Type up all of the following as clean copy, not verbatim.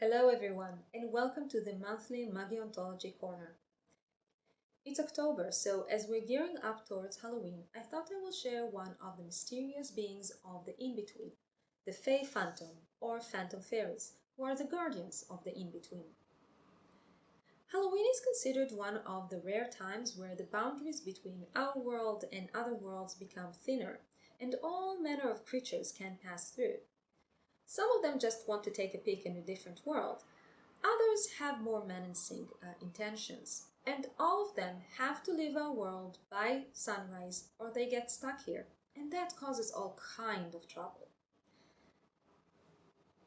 Hello everyone, and welcome to the monthly Magiontology Corner. It's October, so as we're gearing up towards Halloween, I thought I will share one of the mysterious beings of the Inbetween, the Fae Phantom, or Phantom Fairies, who are the guardians of the Inbetween. Halloween is considered one of the rare times where the boundaries between our world and other worlds become thinner, and all manner of creatures can pass through. Some of them just want to take a peek in a different world. Others have more menacing intentions, and all of them have to leave our world by sunrise or they get stuck here, and that causes all kind of trouble.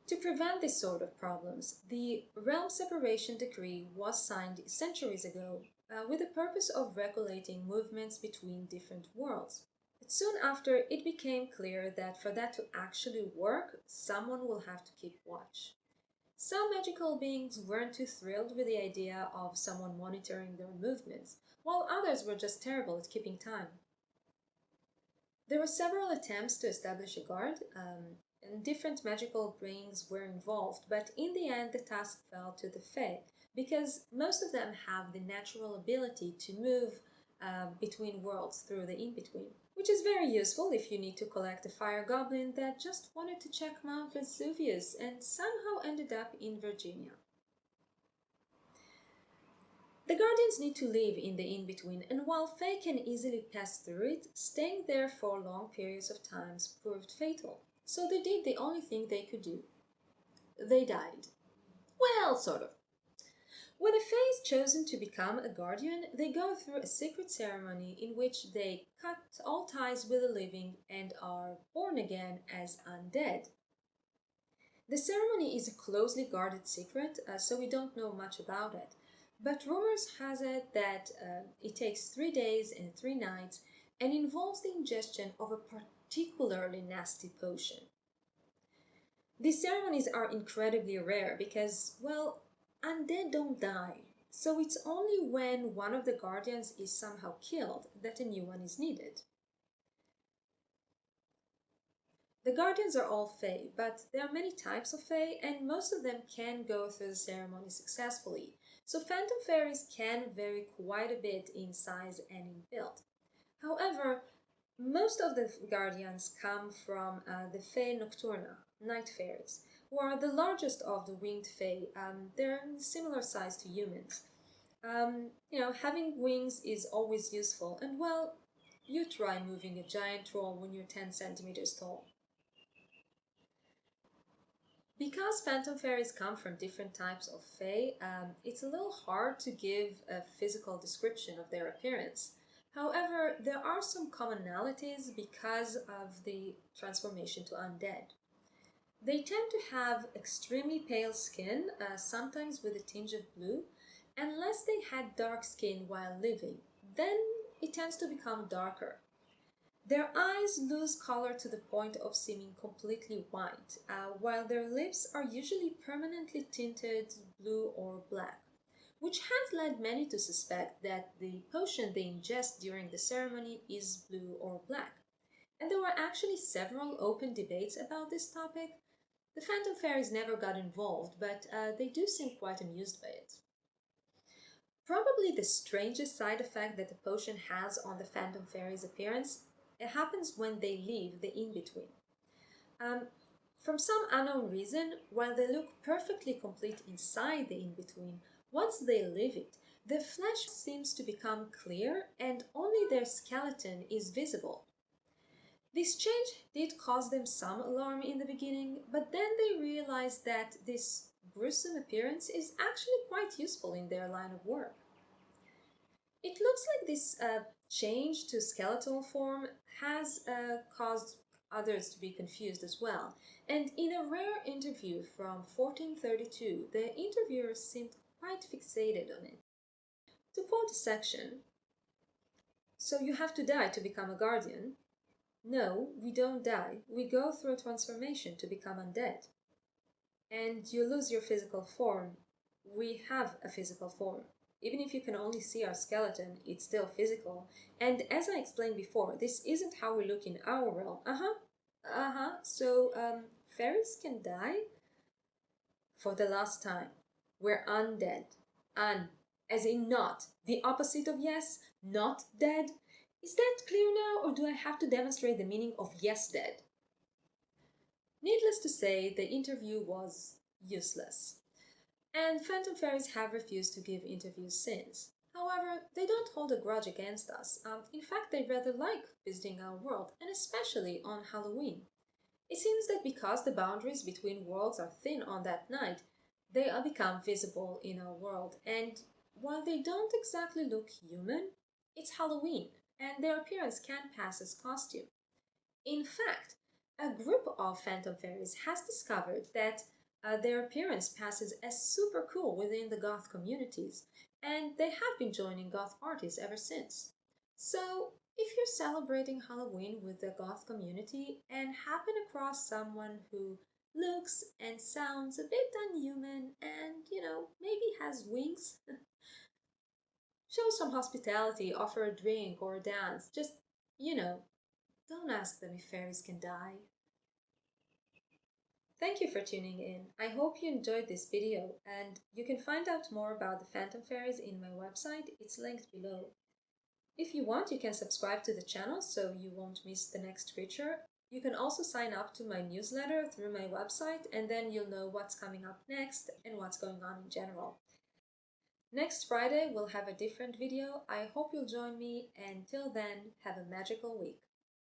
To prevent this sort of problems, the Realm Separation Decree was signed centuries ago with the purpose of regulating movements between different worlds. But soon after, it became clear that for that to actually work, someone will have to keep watch. Some magical beings weren't too thrilled with the idea of someone monitoring their movements, while others were just terrible at keeping time. There were several attempts to establish a guard, and different magical beings were involved, but in the end the task fell to the Fae, because most of them have the natural ability to move between worlds through the in-between, which is very useful if you need to collect a fire goblin that just wanted to check Mount Vesuvius and somehow ended up in Virginia. The Guardians need to live in the in-between, and while Fae can easily pass through it, staying there for long periods of time proved fatal. So they did the only thing they could do. They died. Well, sort of. When a Fae is chosen to become a guardian, they go through a secret ceremony in which they cut all ties with the living and are born again as undead. The ceremony is a closely guarded secret, so we don't know much about it. But rumors has it that it takes 3 days and 3 nights and involves the ingestion of a particularly nasty potion. These ceremonies are incredibly rare because, well, undead don't die, so it's only when one of the guardians is somehow killed that a new one is needed. The guardians are all Fae, but there are many types of Fae, and most of them can go through the ceremony successfully, so phantom fairies can vary quite a bit in size and in build. However, most of the guardians come from the Fae Nocturna, night fairies, who are the largest of the winged Fae. They're similar size to humans. Having wings is always useful, and well, you try moving a giant troll when you're 10 centimeters tall. Because phantom fairies come from different types of fae, it's a little hard to give a physical description of their appearance. However, there are some commonalities because of the transformation to undead. They tend to have extremely pale skin, sometimes with a tinge of blue, unless they had dark skin while living. Then it tends to become darker. Their eyes lose color to the point of seeming completely white, while their lips are usually permanently tinted blue or black, which has led many to suspect that the potion they ingest during the ceremony is blue or black. And there were actually several open debates about this topic. The Phantom Fairies never got involved, but they do seem quite amused by it. Probably the strangest side effect that the potion has on the Phantom Fairies' appearance, it happens when they leave the in-between. From some unknown reason, while they look perfectly complete inside the in-between, once they leave it, their flesh seems to become clear and only their skeleton is visible. This change did cause them some alarm in the beginning, but then they realized that this gruesome appearance is actually quite useful in their line of work. It looks like this change to skeletal form has caused others to be confused as well. And in a rare interview from 1432, the interviewer seemed quite fixated on it. To quote a section, "So you have to die to become a guardian?" "No, we don't die. We go through a transformation to become undead." "And you lose your physical form." "We have a physical form. Even if you can only see our skeleton, it's still physical. And as I explained before, this isn't how we look in our realm." So, fairies can die? For the last time, we're undead. Un, as in not, the opposite of yes, not dead. Is that clear now, or do I have to demonstrate the meaning of yes dead? Needless to say, the interview was useless. And phantom fairies have refused to give interviews since. However, they don't hold a grudge against us. In fact, they rather like visiting our world, and especially on Halloween. It seems that because the boundaries between worlds are thin on that night, they are become visible in our world. And while they don't exactly look human, it's Halloween, and their appearance can pass as costume. In fact, a group of phantom fairies has discovered that their appearance passes as super cool within the goth communities, and they have been joining goth parties ever since. So, if you're celebrating Halloween with the goth community and happen across someone who looks and sounds a bit unhuman and, maybe has wings, show some hospitality, offer a drink or a dance. Just, you know, don't ask them if fairies can die. Thank you for tuning in. I hope you enjoyed this video, and you can find out more about the phantom fairies in my website. It's linked below. If you want, you can subscribe to the channel so you won't miss the next creature. You can also sign up to my newsletter through my website, and then you'll know what's coming up next and what's going on in general. Next Friday, we'll have a different video. I hope you'll join me, and till then, have a magical week.